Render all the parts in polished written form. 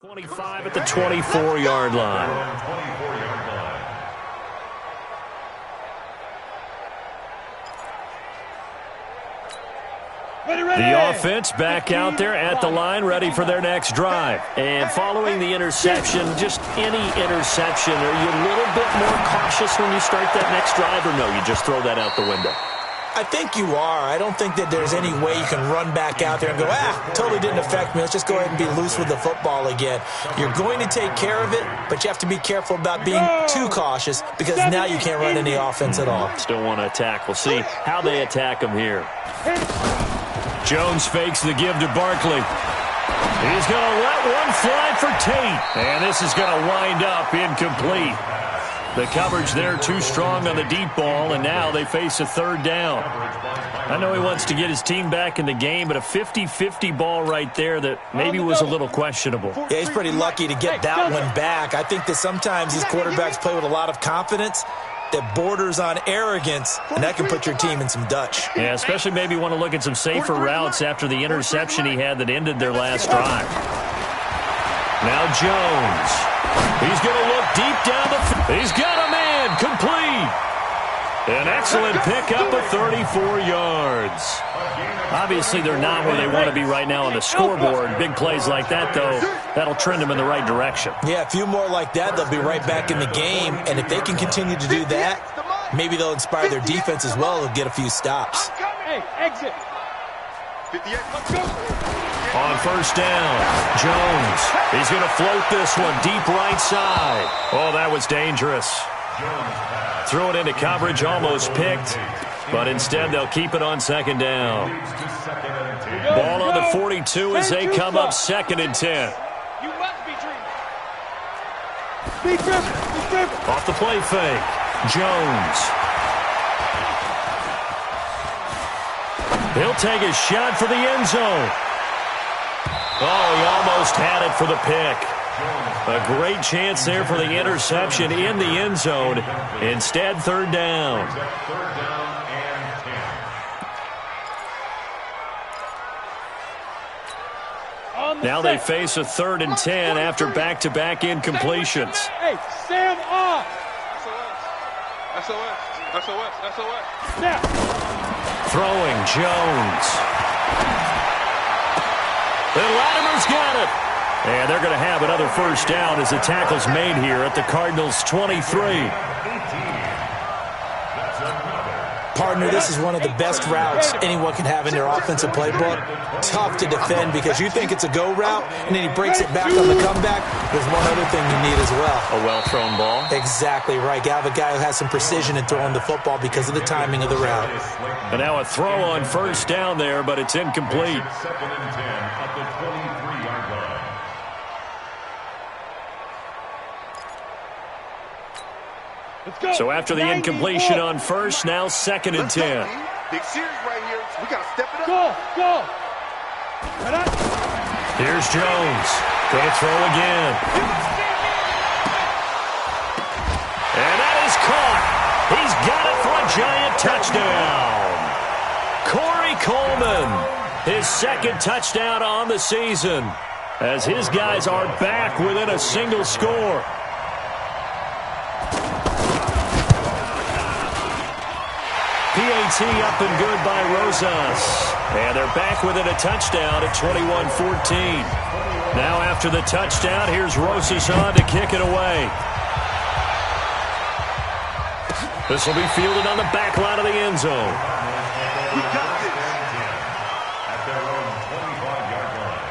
25 at the 24-yard line. The offense back out there at the line, ready for their next drive. And following the interception, just any interception, are you a little bit more cautious when you start that next drive, or no, you just throw that out the window? I think you are. I don't think that there's any way you can run back out there and go, totally didn't affect me. Let's just go ahead and be loose with the football again. You're going to take care of it, but you have to be careful about being too cautious because now you can't run any offense at all. Still want to attack. We'll see how they attack him here. Jones fakes the give to Barkley. He's going to let one fly for Tate. And this is going to wind up incomplete. The coverage there too strong on the deep ball, and now they face a third down. I know he wants to get his team back in the game, but a 50-50 ball right there that maybe was a little questionable. Yeah, he's pretty lucky to get that one back. I think that sometimes these quarterbacks play with a lot of confidence that borders on arrogance, and that can put your team in some Dutch. Yeah, especially maybe want to look at some safer routes after the interception he had that ended their last drive. Now Jones. He's going to look deep down the field. He's got a man complete. An excellent pickup of 34 yards. Obviously, they're not where they want to be right now on the scoreboard. Big plays like that, though, that'll trend them in the right direction. Yeah, a few more like that, they'll be right back in the game. And if they can continue to do that, maybe they'll inspire their defense as well and get a few stops. Hey, exit. 58, let's go. On first down, Jones. He's going to float this one deep right side. Oh, that was dangerous. Threw it into coverage, almost picked, but instead they'll keep it on second down. Ball on the 42 as they come up second and 10. You must be dreaming. Off the play fake, Jones. He'll take a shot for the end zone. Oh, he almost had it for the pick. A great chance there for the interception in the end zone. Instead, third down. Now they face a 3rd and 10 after back-to-back incompletions. Hey, stand off. SOS. Snap. Throwing, Jones. And Latimer's got it. And they're going to have another first down as the tackle's made here at the Cardinals' 23. Partner, this is one of the best routes anyone can have in their offensive playbook. Tough to defend because you think it's a go route, and then he breaks it back on the comeback. There's one other thing you need as well. A well-thrown ball. Exactly right. You have a guy who has some precision in throwing the football because of the timing of the route. And now a throw on first down there, but it's incomplete. Second and 10 at the 23-yard line. So after the incompletion on first, now second and 10. Big series right here. We got to step it up. Go. Here's Jones. Going to throw again. And that is caught. He's got it for a giant touchdown. Corey Coleman, his second touchdown on the season, as his guys are back within a single score. PAT up and good by Rosas. And they're back within a touchdown at 21-14. Now after the touchdown, here's Rosas on to kick it away. This will be fielded on the back line of the end zone. We got this. At their own 25-yard line.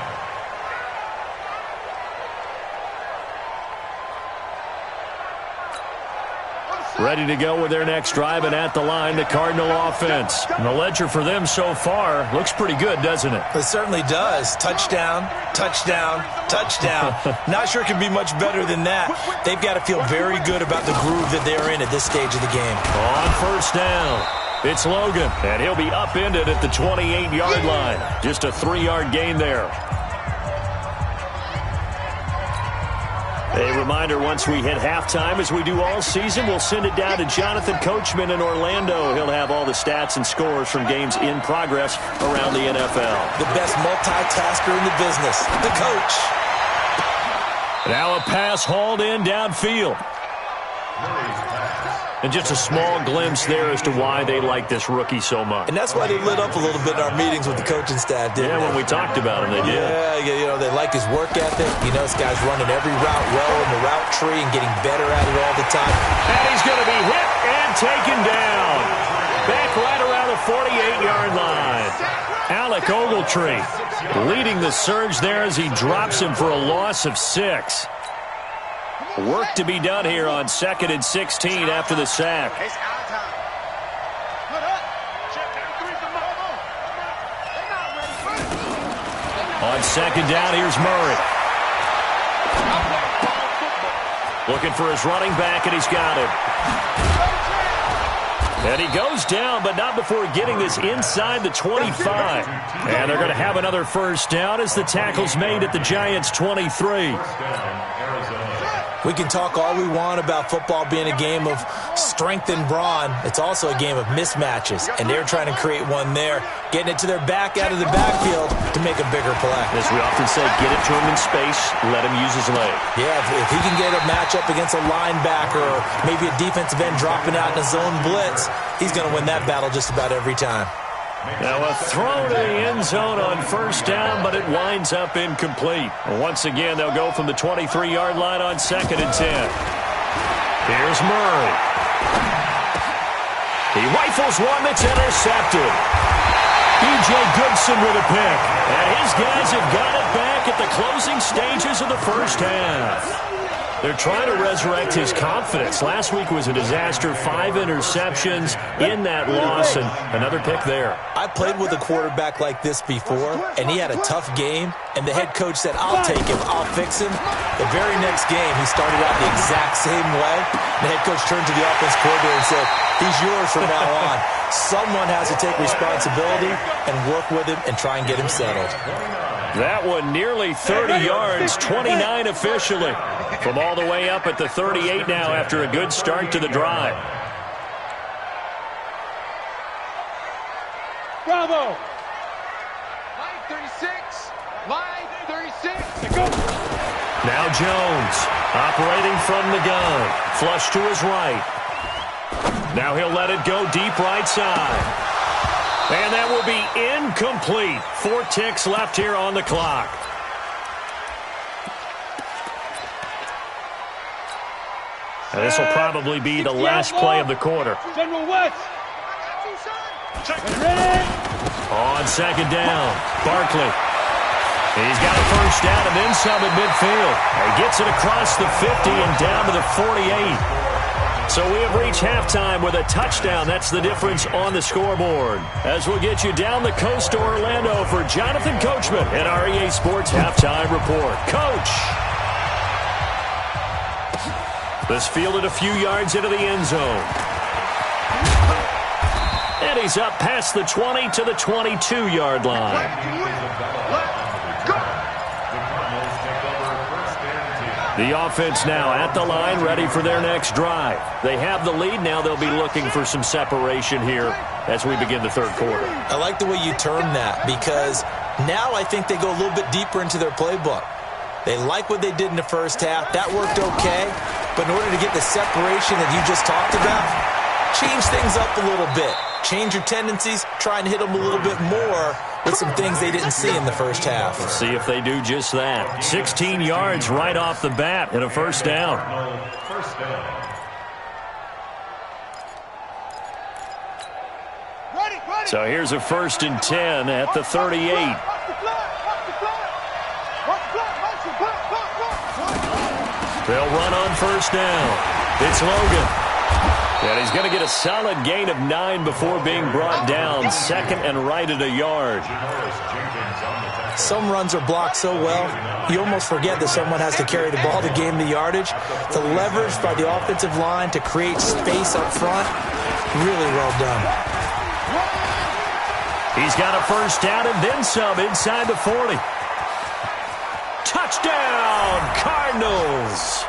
Ready to go with their next drive, and at the line, the Cardinal offense. And the ledger for them so far looks pretty good, doesn't it? It certainly does. Touchdown. Not sure it can be much better than that. They've got to feel very good about the groove that they're in at this stage of the game. On first down, it's Logan, and he'll be upended at the 28-yard line. Just a 3-yard gain there. A reminder, once we hit halftime, as we do all season, we'll send it down to Jonathan Coachman in Orlando. He'll have all the stats and scores from games in progress around the NFL. The best multitasker in the business, the coach. Now a pass hauled in downfield. And just a small glimpse there as to why they like this rookie so much. And that's why they lit up a little bit in our meetings with the coaching staff, didn't they? When we talked about him, they did. Yeah, they like his work ethic. This guy's running every route well in the route tree and getting better at it all the time. And he's going to be hit and taken down. Back right around the 48-yard line. Alec Ogletree leading the surge there as he drops him for a loss of 6. Work to be done here on 2nd and 16 after the sack. On 2nd down, here's Murray. Looking for his running back, and he's got him. And he goes down, but not before getting this inside the 25. And they're going to have another first down as the tackle's made at the Giants' 23. We can talk all we want about football being a game of strength and brawn. It's also a game of mismatches, and they're trying to create one there, getting it to their back out of the backfield to make a bigger play. As we often say, get it to him in space, let him use his leg. Yeah, if he can get a matchup against a linebacker or maybe a defensive end dropping out in a zone blitz, he's going to win that battle just about every time. Now a throw to the end zone on first down, but it winds up incomplete. Once again, they'll go from the 23-yard line on 2nd and 10. Here's Murray. He rifles one that's intercepted. E.J. Goodson with a pick. And his guys have got it back at the closing stages of the first half. They're trying to resurrect his confidence. Last week was a disaster. 5 interceptions in that loss, and another pick there. I played with a quarterback like this before, and he had a tough game, and the head coach said, I'll take him, I'll fix him. The very next game, he started out the exact same way. The head coach turned to the offense coordinator and said, he's yours from now on. Someone has to take responsibility and work with him and try and get him settled. That one nearly 30 yards, 29 officially. From all the way up at the 38 now after a good start to the drive. Bravo! Line 36. Line 36. Go. Now Jones operating from the gun. Flush to his right. Now he'll let it go deep right side. And that will be incomplete. 4 ticks left here on the clock. And this will probably be the last play of the quarter. General West. Ready? On 2nd down, Barkley. He's got a first down and then some at midfield. He gets it across the 50 and down to the 48. So we have reached halftime with a touchdown. That's the difference on the scoreboard. As we'll get you down the coast to Orlando for Jonathan Coachman and our EA Sports Halftime Report. Coach! This fielded a few yards into the end zone. And he's up past the 20 to the 22-yard line. The offense now at the line, ready for their next drive. They have the lead. Now they'll be looking for some separation here as we begin the third quarter. I like the way you term that, because now I think they go a little bit deeper into their playbook. They like what they did in the first half. That worked okay. But in order to get the separation that you just talked about, change things up a little bit. Change your tendencies. Try and hit them a little bit more with some things they didn't see in the first half. Let's see if they do just that. 16 yards right off the bat and a first down. So here's a 1st and 10 at the 38. They'll run on first down. It's Logan. And he's going to get a solid gain of 9 before being brought down. 2nd and right at a yard. Some runs are blocked so well, you almost forget that someone has to carry the ball to gain the yardage. The leverage by the offensive line to create space up front, really well done. He's got a first down and then some inside the 40. Touchdown, Cardinals.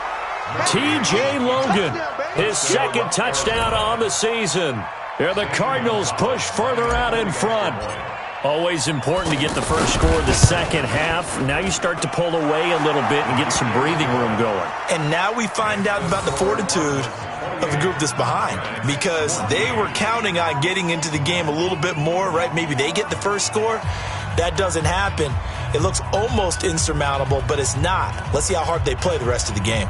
T.J. Logan, his 2nd touchdown on the season. Here the Cardinals push further out in front. Always important to get the first score of the second half. Now you start to pull away a little bit and get some breathing room going. And now we find out about the fortitude of the group that's behind, because they were counting on getting into the game a little bit more, right? Maybe they get the first score. That doesn't happen. It looks almost insurmountable, but it's not. Let's see how hard they play the rest of the game.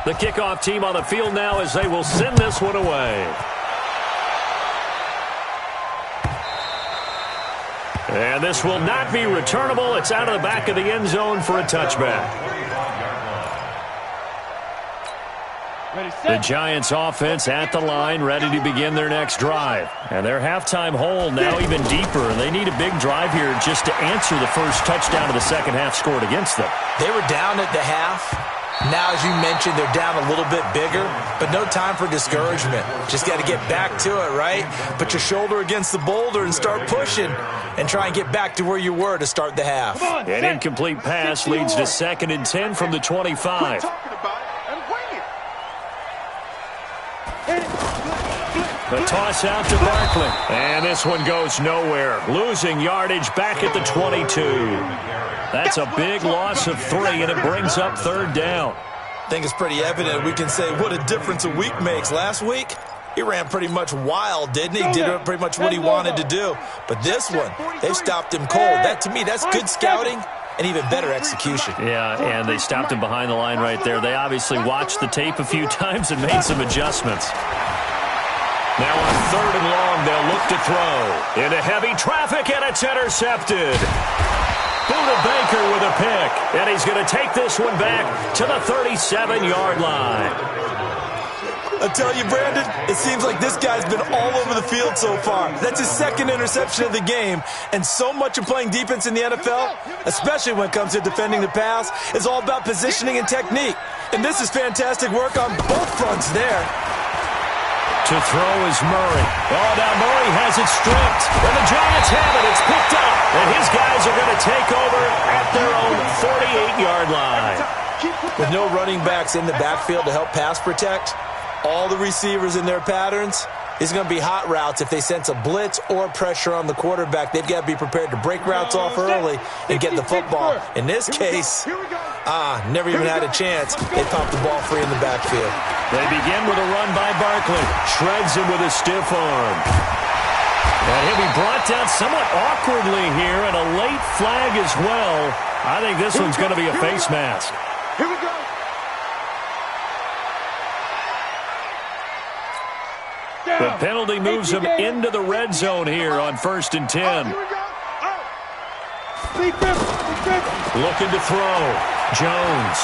The kickoff team on the field now as they will send this one away. And this will not be returnable. It's out of the back of the end zone for a touchback. The Giants offense at the line, ready to begin their next drive. And their halftime hole now even deeper. They need a big drive here just to answer the first touchdown of the second half scored against them. They were down at the half. Now, as you mentioned, they're down a little bit bigger, but no time for discouragement. Just got to get back to it, right? Put your shoulder against the boulder and start pushing and try and get back to where you were to start the half. An incomplete pass leads to 2nd and 10 from the 25. The toss out to Barkley. And this one goes nowhere. Losing yardage back at the 22. That's a big loss of 3, and it brings up 3rd down. I think it's pretty evident. We can say what a difference a week makes. Last week, he ran pretty much wild, didn't he? Did pretty much what he wanted to do. But this one, they've stopped him cold. That, to me, that's good scouting and even better execution. Yeah, and they stopped him behind the line right there. They obviously watched the tape a few times and made some adjustments. Now on 3rd and long, they'll look to throw. Into heavy traffic, and it's intercepted. Buda Baker with a pick, and he's going to take this one back to the 37-yard line. I tell you, Brandon, it seems like this guy's been all over the field so far. That's his 2nd interception of the game, and so much of playing defense in the NFL, especially when it comes to defending the pass, is all about positioning and technique. And this is fantastic work on both fronts there. To throw is Murray. Oh, now Murray has it stripped. And the Giants have it. It's picked up. And his guys are going to take over at their own 48-yard line. With no running backs in the backfield to help pass protect, all the receivers in their patterns, it's going to be hot routes. If they sense a blitz or pressure on the quarterback, they've got to be prepared to break routes off early and get the football. In this case, never even had a chance. They popped the ball free in the backfield. They begin with a run by Barkley. Shreds him with a stiff arm. And he'll be brought down somewhat awkwardly here, and a late flag as well. I think this one's going to be a face mask. Here we go. The penalty moves him into the red zone here on 1st and 10. Looking to throw. Jones.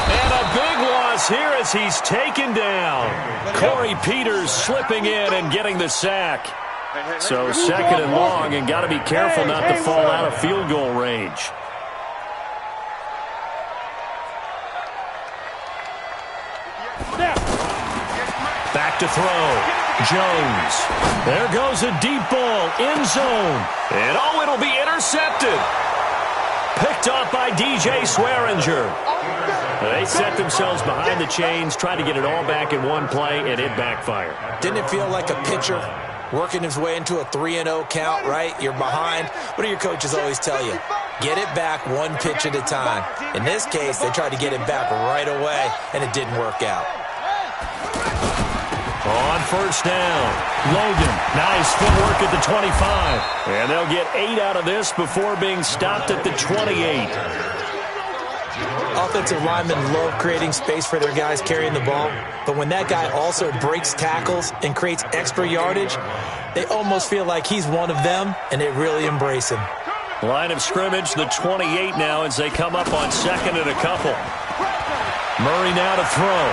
And a big loss here as he's taken down. Corey Peters slipping in and getting the sack. So 2nd and long, and got to be careful not to fall out of field goal range. Back to throw. Jones. There goes a deep ball. End zone. And it'll be intercepted. Picked off by DJ Swearinger. They set themselves behind the chains, tried to get it all back in one play, and it backfired. Didn't it feel like a pitcher working his way into a 3-0 count, right? You're behind. What do your coaches always tell you? Get it back one pitch at a time. In this case, they tried to get it back right away, and it didn't work out. On 1st down, Logan, nice footwork at the 25. And they'll get 8 out of this before being stopped at the 28. Offensive linemen love creating space for their guys carrying the ball, but when that guy also breaks tackles and creates extra yardage, they almost feel like he's one of them, and they really embrace him. Line of scrimmage, the 28 now as they come up on 2nd and a couple. Murray now to throw.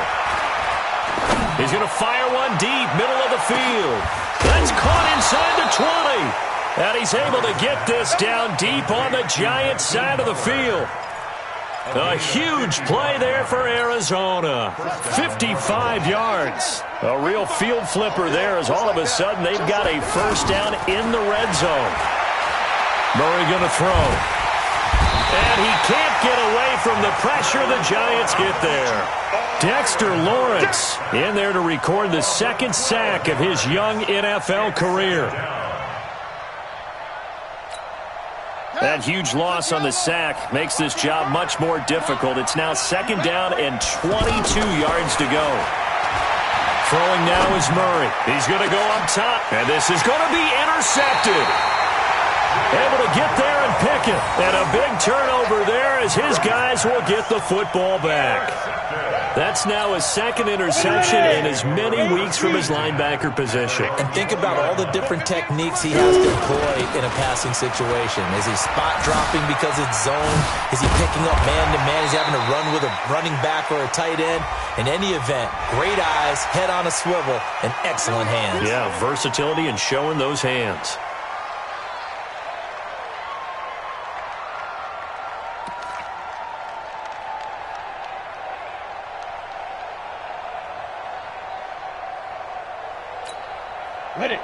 He's going to fire one deep, middle of the field. That's caught inside the 20. And he's able to get this down deep on the Giants side of the field. A huge play there for Arizona. 55 yards. A real field flipper there as all of a sudden they've got a first down in the red zone. Murray going to throw. And he can't get away from the pressure. The Giants get there. Dexter Lawrence in there to record the second sack of his young NFL career. That huge loss on the sack makes this job much more difficult. It's now second down and 22 yards to go. Throwing now is Murray. He's going to go up top, and this is going to be intercepted. Able to get there and pick it. And a big turnover there as his guys will get the football back. That's now his second interception in as many weeks from his linebacker position. And think about all the different techniques he has to employ in a passing situation. Is he spot dropping because it's zone? Is he picking up man-to-man? Is he having to run with a running back or a tight end? In any event, great eyes, head on a swivel, and excellent hands. Yeah, versatility and showing those hands.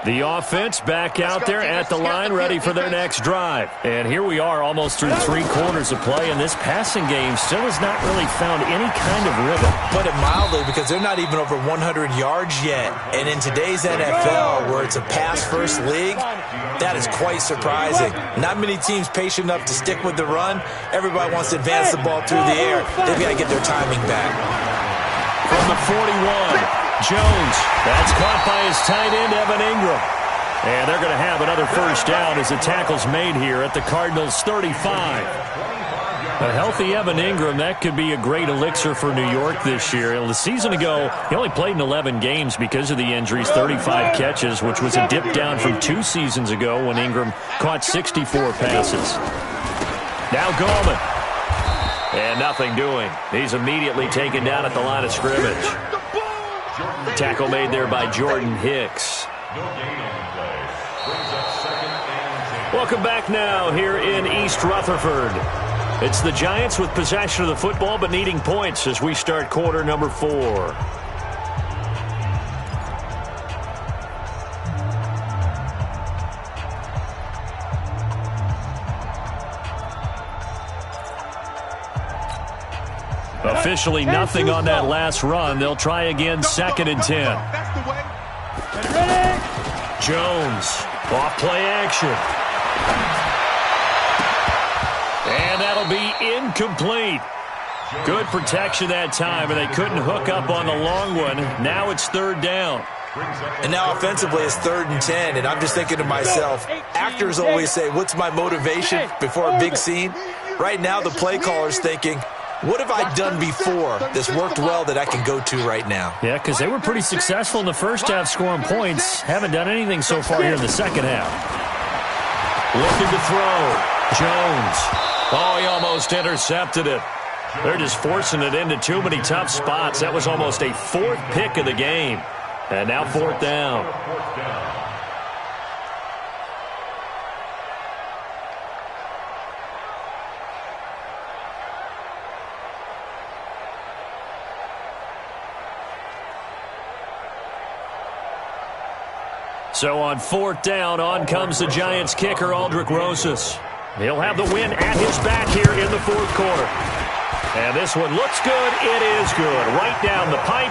The offense back out there at the line, ready for their next drive. And here we are almost through 3 quarters of play, and this passing game still has not really found any kind of rhythm. Put it mildly, because they're not even over 100 yards yet. And in today's NFL, where it's a pass-first league, that is quite surprising. Not many teams patient enough to stick with the run. Everybody wants to advance the ball through the air. They've got to get their timing back. From the 41. Jones, that's caught by his tight end, Evan Ingram. And they're going to have another first down as the tackle's made here at the Cardinals' 35. A healthy Evan Ingram, that could be a great elixir for New York this year. The season ago, he only played in 11 games because of the injuries, 35 catches, which was a dip down from 2 seasons ago when Ingram caught 64 passes. Now Gallman. And nothing doing. He's immediately taken down at the line of scrimmage. Tackle made there by Jordan Hicks. Welcome back now here in East Rutherford. It's the Giants with possession of the football but needing points as we start quarter number 4. Officially nothing on that last run. They'll try again, second and 10. Jones, off play action. And that'll be incomplete. Good protection that time, and they couldn't hook up on the long one. Now it's third down. And now offensively it's 3rd and 10, and I'm just thinking to myself, actors always say, what's my motivation before a big scene? Right now the play caller's thinking, what have I done before that's worked well that I can go to right now? Yeah, because they were pretty successful in the first half scoring points. Haven't done anything so far here in the second half. Looking to throw. Jones. Oh, he almost intercepted it. They're just forcing it into too many tough spots. That was almost a 4th pick of the game. And now 4th down. So on 4th down, on comes the Giants kicker, Aldrick Rosas. He'll have the win at his back here in the 4th quarter. And this one looks good. It is good. Right down the pipe.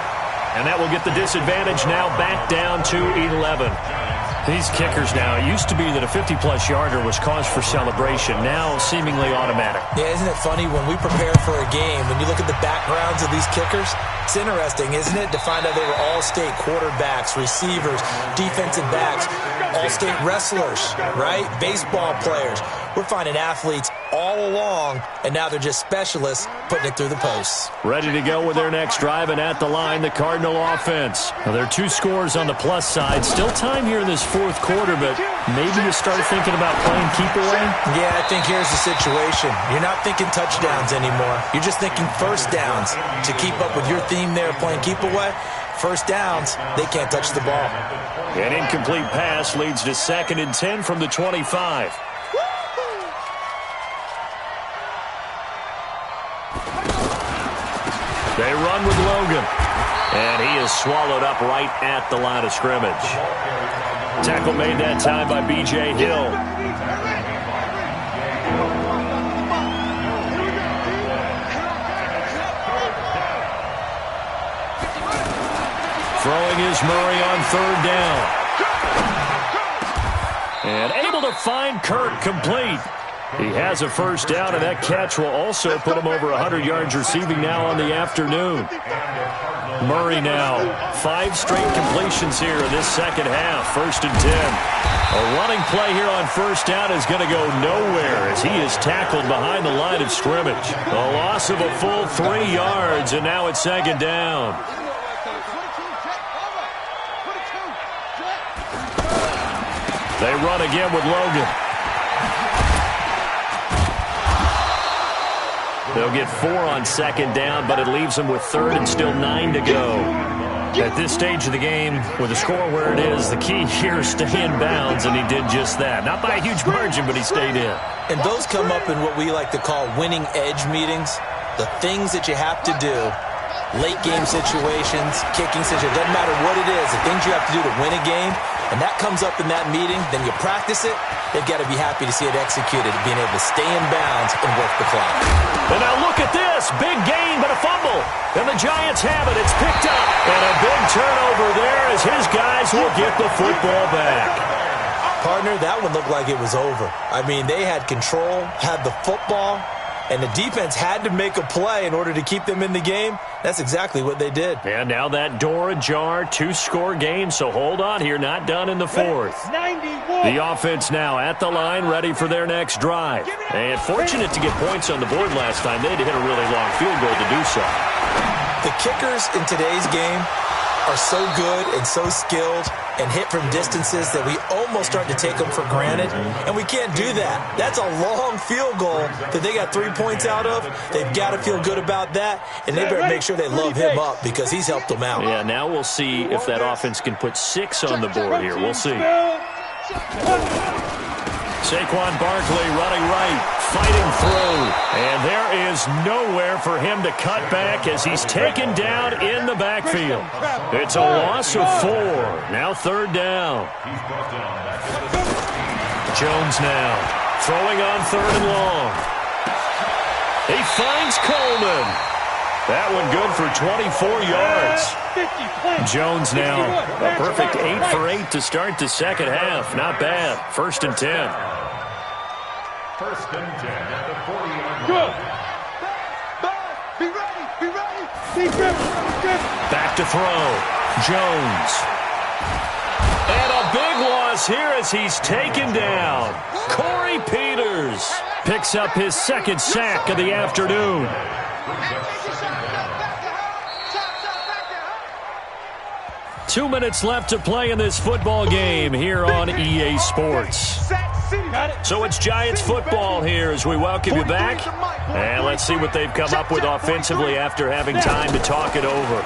And that will get the disadvantage now back down to 11. These kickers now, it used to be that a 50-plus yarder was cause for celebration. Now seemingly automatic. Yeah, isn't it funny when we prepare for a game, when you look at the backgrounds of these kickers, it's interesting, isn't it, to find out they were all-state quarterbacks, receivers, defensive backs, all-state wrestlers, right? Baseball players. We're finding athletes all along, and now they're just specialists putting it through the posts. Ready to go with their next drive, and at the line, the Cardinal offense. Now, there are 2 scores on the plus side. Still time here in this 4th quarter, but maybe you start thinking about playing keep away? Yeah, I think here's the situation. You're not thinking touchdowns anymore. You're just thinking first downs. To keep up with your theme there, playing keep away, first downs, they can't touch the ball. An incomplete pass leads to 2nd and 10 from the 25. And he is swallowed up right at the line of scrimmage. Tackle made that time by B.J. Hill. Throwing is Murray on third down. And able to find Kirk complete. He has a first down, and that catch will also put him over 100 yards receiving now on the afternoon. Murray now, 5 straight completions here in this second half, 1st and 10. A running play here on first down is going to go nowhere as he is tackled behind the line of scrimmage. A loss of a full 3 yards, and now it's 2nd down. They run again with Logan. They'll get 4 on 2nd down, but it leaves them with 3rd and still 9 to go. At this stage of the game, with the score where it is, the key here is stay in bounds, and he did just that. Not by a huge margin, but he stayed in. And those come up in what we like to call winning edge meetings. The things that you have to do, late game situations, kicking situations, doesn't matter what it is, the things you have to do to win a game, and that comes up in that meeting, then you practice it, they've got to be happy to see it executed, being able to stay in bounds and work the clock. And now look at this. Big gain, but a fumble. And the Giants have it. It's picked up. And a big turnover there as his guys will get the football back. Partner, that one looked like it was over. I mean, they had control, had the football, and the defense had to make a play in order to keep them in the game. That's exactly what they did. And now that door ajar, 2-score game, so hold on here, not done in the 4th. 91. The offense now at the line, ready for their next drive. And fortunate to get points on the board last time. They had to hit a really long field goal to do so. The kickers in today's game are so good and so skilled and hit from distances that we almost start to take them for granted, and we can't do that. That's a long field goal that they got 3 points out of. They've got to feel good about that, and they better make sure they love him up because he's helped them out. Yeah, now we'll see if that offense can put 6 on the board here. We'll see. Saquon Barkley running right, fighting through. And there is nowhere for him to cut back as he's taken down in the backfield. It's a loss of 4. Now 3rd down. Jones now throwing on 3rd and long. He finds Coleman. That one good for 24 yards. Jones now a perfect 8 for 8 to start the second half. Not bad. 1st and 10. 1st and 10 at the 40-yard line. Good. Be ready. Be ready. Be good. Back to throw. Jones. And a big loss here as he's taken down. Corey Peters picks up his 2nd sack of the afternoon. 2 minutes left to play in this football game here on EA Sports. So it's Giants football here as we welcome you back. And let's see what they've come up with offensively after having time to talk it over.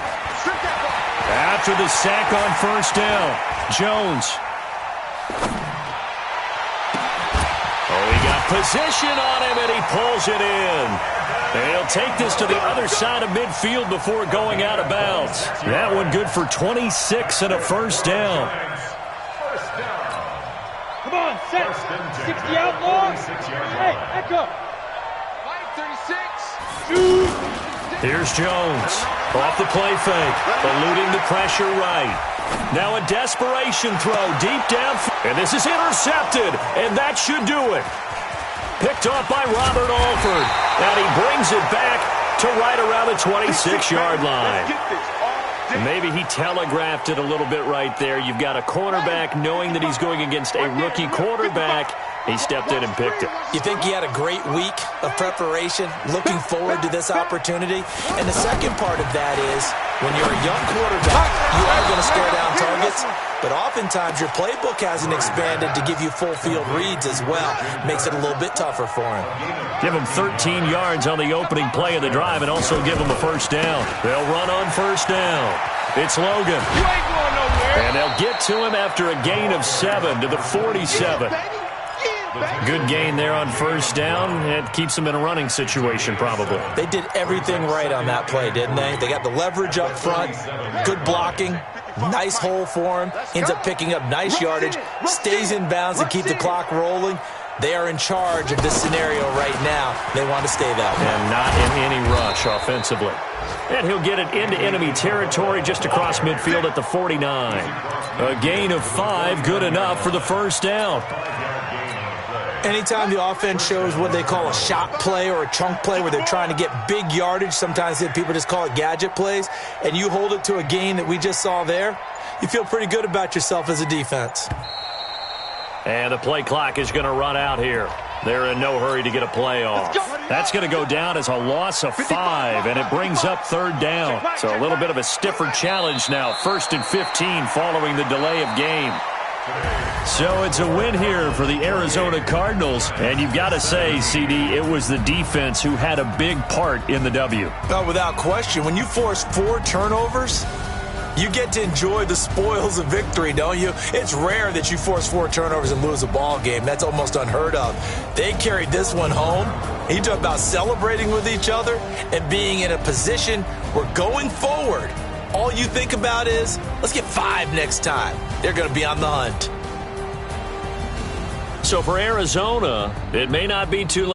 After the sack on 1st down, Jones. Oh, he got position on him and he pulls it in. And he'll take this to the other side of midfield before going out of bounds. That one good for 26 and a 1st down. Come on, set. 60 out long. Hey, echo. 36. Here's Jones. Off the play fake. Eluding the pressure right. Now a desperation throw deep down. And this is intercepted. And that should do it. Picked off by Robert Alford. And he brings it back to right around the 26-yard line. Maybe he telegraphed it a little bit right there. You've got a cornerback knowing that he's going against a rookie quarterback. He stepped in and picked it. You think he had a great week of preparation, looking forward to this opportunity? And the second part of that is, when you're a young quarterback, you are going to stare down targets, but oftentimes your playbook hasn't expanded to give you full field reads as well. Makes it a little bit tougher for him. Give him 13 yards on the opening play of the drive and also give him a 1st down. They'll run on 1st down. It's Logan. You ain't going nowhere. And they'll get to him after a gain of 7 to the 47. Good gain there on first down. It keeps them in a running situation probably. They did everything right on that play, didn't they? They got the leverage up front, good blocking, nice hole for him, ends up picking up nice yardage, stays in bounds and keep the clock rolling. They are in charge of this scenario right now. They want to stay that way. And not in any rush offensively. And he'll get it into enemy territory just across midfield at the 49. A gain of 5, good enough for the first down. Anytime the offense shows what they call a shot play or a chunk play where they're trying to get big yardage, sometimes people just call it gadget plays, and you hold it to a gain that we just saw there, you feel pretty good about yourself as a defense. And the play clock is going to run out here. They're in no hurry to get a play off. That's going to go down as a loss of 5, and it brings up third down. So a little bit of a stiffer challenge now. 1st and 15 following the delay of game. So it's a win here for the Arizona Cardinals. And you've got to say, CD, it was the defense who had a big part in the W. Oh, without question. When you force 4 turnovers, you get to enjoy the spoils of victory, don't you? It's rare that you force 4 turnovers and lose a ball game. That's almost unheard of. They carried this one home. You talk about celebrating with each other and being in a position where going forward, all you think about is, let's get 5 next time. They're going to be on the hunt. So for Arizona, it may not be too late.